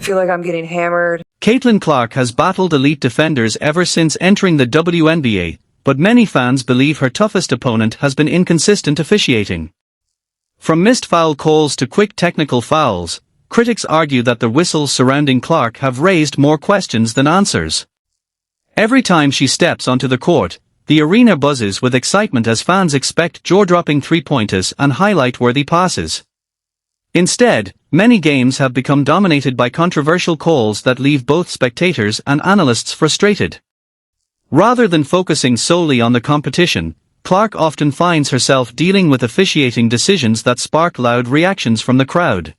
feel like I'm getting hammered. Caitlin Clark has battled elite defenders ever since entering the WNBA, but many fans believe her toughest opponent has been inconsistent officiating. From missed foul calls to quick technical fouls, critics argue that the whistles surrounding Clark have raised more questions than answers. Every time she steps onto the court, the arena buzzes with excitement as fans expect jaw-dropping three-pointers and highlight-worthy passes. Instead, many games have become dominated by controversial calls that leave both spectators and analysts frustrated. Rather than focusing solely on the competition, Clark often finds herself dealing with officiating decisions that spark loud reactions from the crowd.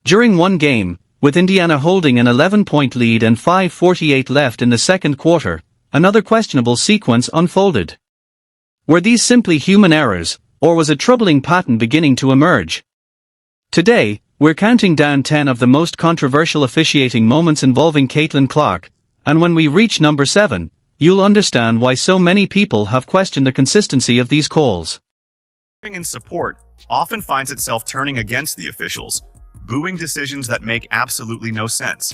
During one game, with Indiana holding an 11-point lead and 5:48 left in the second quarter, another questionable sequence unfolded. Were these simply human errors, or was a troubling pattern beginning to emerge? Today, we're counting down 10 of the most controversial officiating moments involving Caitlin Clark, and when we reach number 7, you'll understand why so many people have questioned the consistency of these calls. In support often finds itself turning against the officials, booing decisions that make absolutely no sense.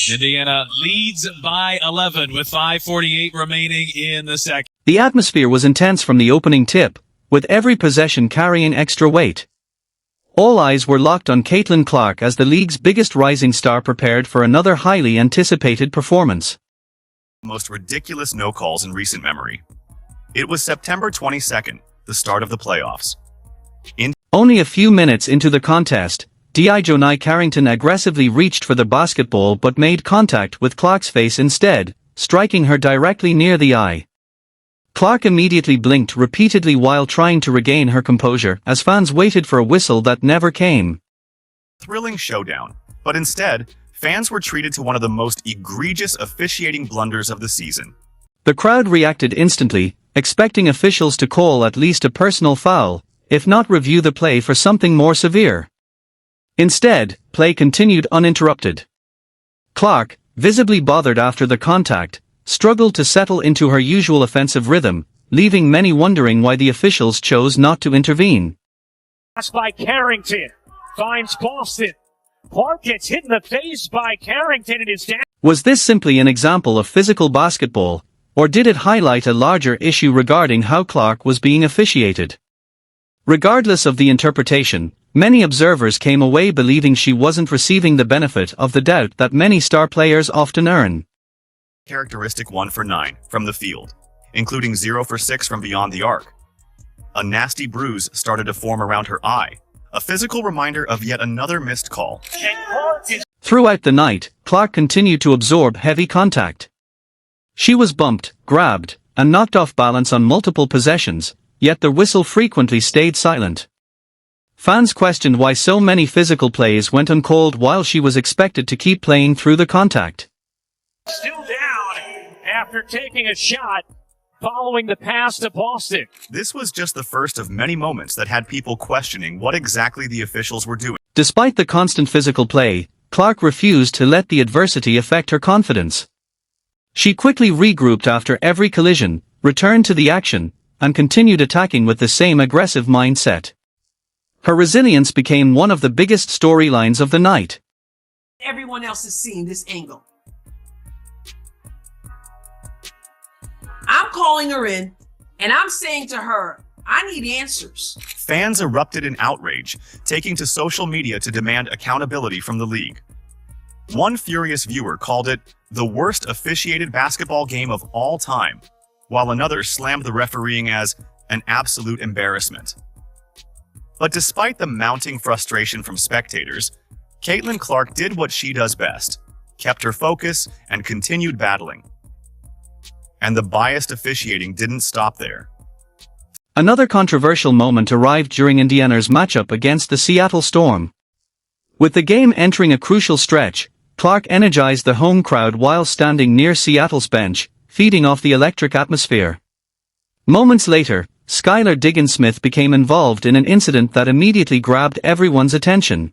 Indiana leads by 11 with 5:48 remaining in the second. The atmosphere was intense from the opening tip, with every possession carrying extra weight. All eyes were locked on Caitlin Clark as the league's biggest rising star prepared for another highly anticipated performance. Most ridiculous no calls in recent memory. It was September 22nd, the start of the playoffs. Only a few minutes into the contest, Dijonai Carrington aggressively reached for the basketball but made contact with Clark's face instead, striking her directly near the eye. Clark immediately blinked repeatedly while trying to regain her composure as fans waited for a whistle that never came. Thrilling showdown, but instead, fans were treated to one of the most egregious officiating blunders of the season. The crowd reacted instantly, expecting officials to call at least a personal foul, if not review the play for something more severe. Instead, play continued uninterrupted. Clark, visibly bothered after the contact, struggled to settle into her usual offensive rhythm, leaving many wondering why the officials chose not to intervene. Pass by Carrington, finds Boston. Clark gets hit in the face by Carrington and is down. Was this simply an example of physical basketball, or did it highlight a larger issue regarding how Clark was being officiated? Regardless of the interpretation, many observers came away believing she wasn't receiving the benefit of the doubt that many star players often earn. Characteristic 1 for 9 from the field, including 0 for 6 from beyond the arc. A nasty bruise started to form around her eye, a physical reminder of yet another missed call. Throughout the night, Clark continued to absorb heavy contact. She was bumped, grabbed, and knocked off balance on multiple possessions, yet the whistle frequently stayed silent. Fans questioned why so many physical plays went uncalled while she was expected to keep playing through the contact. Still down after taking a shot following the pass to Boston. This was just the first of many moments that had people questioning what exactly the officials were doing. Despite the constant physical play, Clark refused to let the adversity affect her confidence. She quickly regrouped after every collision, returned to the action, and continued attacking with the same aggressive mindset. Her resilience became one of the biggest storylines of the night. Everyone else is seeing this angle. I'm calling her in, and I'm saying to her, I need answers. Fans erupted in outrage, taking to social media to demand accountability from the league. One furious viewer called it the worst officiated basketball game of all time, while another slammed the refereeing as an absolute embarrassment. But despite the mounting frustration from spectators, Caitlin Clark did what she does best, kept her focus, and continued battling. And the biased officiating didn't stop there. Another controversial moment arrived during Indiana's matchup against the Seattle Storm. With the game entering a crucial stretch, Clark energized the home crowd while standing near Seattle's bench, feeding off the electric atmosphere. Moments later, Skylar Diggins-Smith became involved in an incident that immediately grabbed everyone's attention.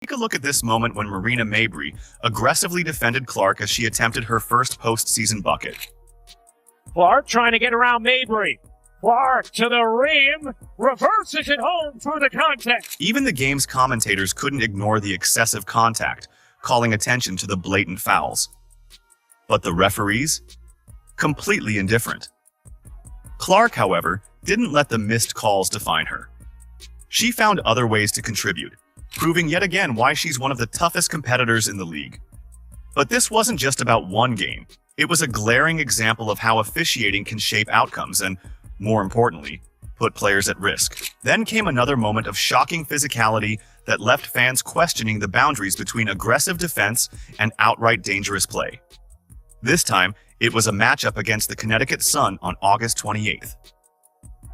Take a look at this moment when Marina Mabrey aggressively defended Clark as she attempted her first postseason bucket. Clark trying to get around Mabrey. Clark to the rim, reverses it home through the contact. Even the game's commentators couldn't ignore the excessive contact, calling attention to the blatant fouls. But the referees? Completely indifferent. Clark, however, didn't let the missed calls define her. She found other ways to contribute, proving yet again why she's one of the toughest competitors in the league. But this wasn't just about one game. It was a glaring example of how officiating can shape outcomes and, more importantly, put players at risk. Then came another moment of shocking physicality that left fans questioning the boundaries between aggressive defense and outright dangerous play. This time, it was a matchup against the Connecticut Sun on August 28th.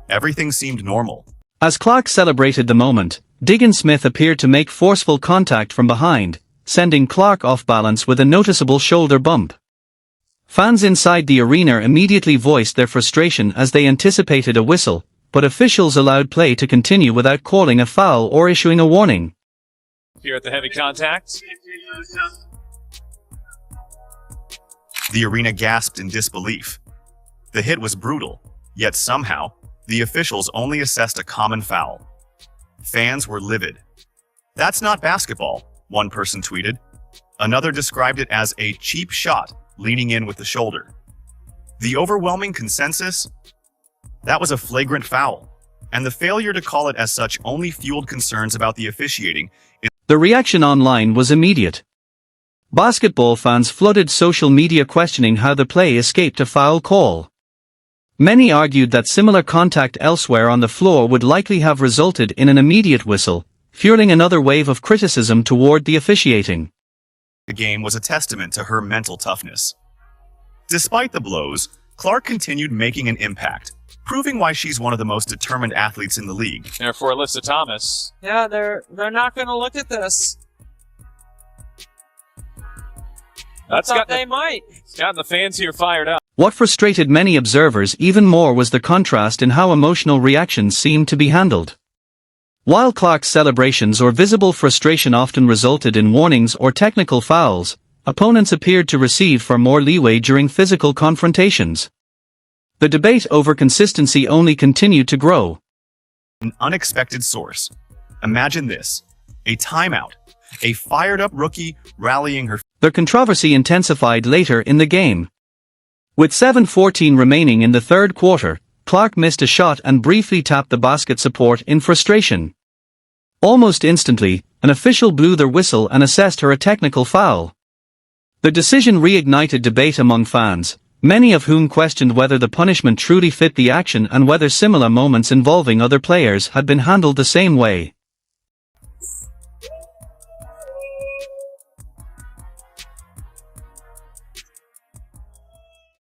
Everything seemed normal. As Clark celebrated the moment, Diggin Smith appeared to make forceful contact from behind, sending Clark off balance with a noticeable shoulder bump. Fans inside the arena immediately voiced their frustration as they anticipated a whistle, but officials allowed play to continue without calling a foul or issuing a warning. Here at the heavy contact. The arena gasped in disbelief. The hit was brutal, yet somehow, the officials only assessed a common foul. Fans were livid. "That's not basketball," one person tweeted. Another described it as a cheap shot, leaning in with the shoulder. The overwhelming consensus? That was a flagrant foul, and the failure to call it as such only fueled concerns about the officiating. The reaction online was immediate. Basketball fans flooded social media questioning how the play escaped a foul call. Many argued that similar contact elsewhere on the floor would likely have resulted in an immediate whistle, fueling another wave of criticism toward the officiating. The game was a testament to her mental toughness. Despite the blows, Clark continued making an impact, proving why she's one of the most determined athletes in the league. Therefore, Alyssa Thomas. Yeah, they're not going to look at this. That's got they might. It's gotten the fans here fired up. What frustrated many observers even more was the contrast in how emotional reactions seemed to be handled. While Clark's celebrations or visible frustration often resulted in warnings or technical fouls, opponents appeared to receive far more leeway during physical confrontations. The debate over consistency only continued to grow. An unexpected source. Imagine this: a timeout, a fired-up rookie rallying her. The controversy intensified later in the game. With 7:14 remaining in the third quarter, Clark missed a shot and briefly tapped the basket support in frustration. Almost instantly, an official blew their whistle and assessed her a technical foul. The decision reignited debate among fans, many of whom questioned whether the punishment truly fit the action and whether similar moments involving other players had been handled the same way.